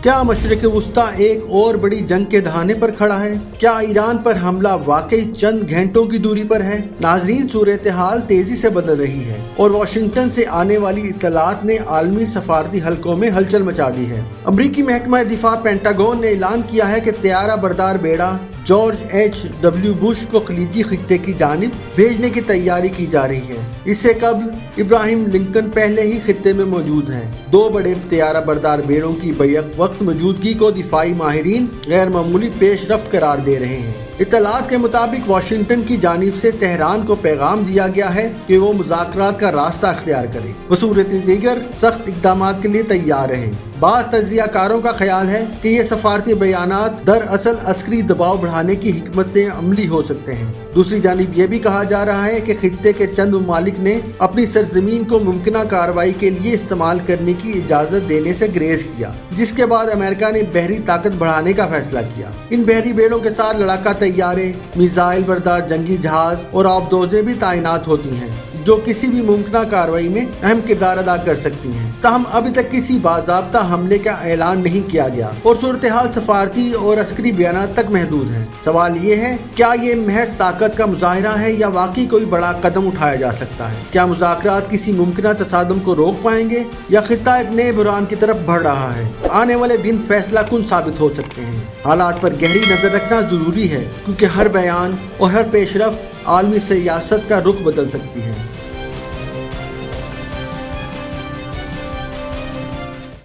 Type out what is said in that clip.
क्या मशरिक वस्ता एक और बड़ी जंग के दहाने पर खड़ा है? क्या ईरान पर हमला वाकई चंद घंटों की दूरी पर है? नाजरीन, सूरत-ए-हाल तेजी से बदल रही है और वाशिंगटन से आने वाली इत्तलात ने आलमी सफारती हलकों में हलचल मचा दी है। अमरीकी महकमा दिफा पेंटागन ने ऐलान किया है कि तैयारा बरदार बेड़ा जॉर्ज H.W. बुश को खलीजी खित्ते की जानिब भेजने की तैयारी की जा रही है। इससे कबल इब्राहिम लिंकन पहले ही खित्ते में मौजूद हैं। दो बड़े तैयारा बरदार बेड़ों की बैक वक्त मौजूदगी को दिफाई माहिरीन गैर मामूली पेशरफ्त करार दे रहे हैं। इत्तलात के मुताबिक वाशिंगटन की जानिब से तेहरान को पैगाम दिया गया है कि वो मुज़ाकरात का रास्ता अख्तियार करे, बसूरत दीगर सख्त इक़दामात के लिए तैयार रहें। बाद तज्ज़ियाकारों का ख्याल है कि ये सफारती बयानात दरअसल अस्करी दबाव बढ़ाने की हिकमत अमली हो सकते हैं। दूसरी जानिब यह भी कहा जा रहा है कि खित्ते के चंद ममालिक ने अपनी सरजमीन को मुमकिना कार्रवाई के लिए इस्तेमाल करने की इजाज़त देने से ग्रेज किया, जिसके बाद अमेरिका ने बहरी ताकत बढ़ाने का फैसला किया। इन बहरी बेड़ों के साथ लड़ाका तैयारे, मिसाइल बरदार जंगी जहाज और आबदोजें भी तैनात होती हैं, जो किसी भी मुमकिना कार्रवाई में अहम किरदार अदा कर सकती हैं। ताहम अभी तक किसी बाज़ाब्ता हमले का ऐलान नहीं किया गया और सूरत हाल सफारती और अस्करी बयानात तक महदूद है। सवाल ये है, क्या ये महज ताकत का मुजाहिरा है या वाकई कोई बड़ा कदम उठाया जा सकता है? क्या मुज़ाकरात किसी मुमकिना तसादुम को रोक पाएंगे या खित्ता एक नए बुरान की तरफ बढ़ रहा है? आने वाले दिन फैसला कुन साबित हो सकते हैं। हालात पर गहरी नजर रखना जरूरी है, क्योंकि हर बयान और हर पेशरफ्त आलमी सियासत का रुख बदल सकती है।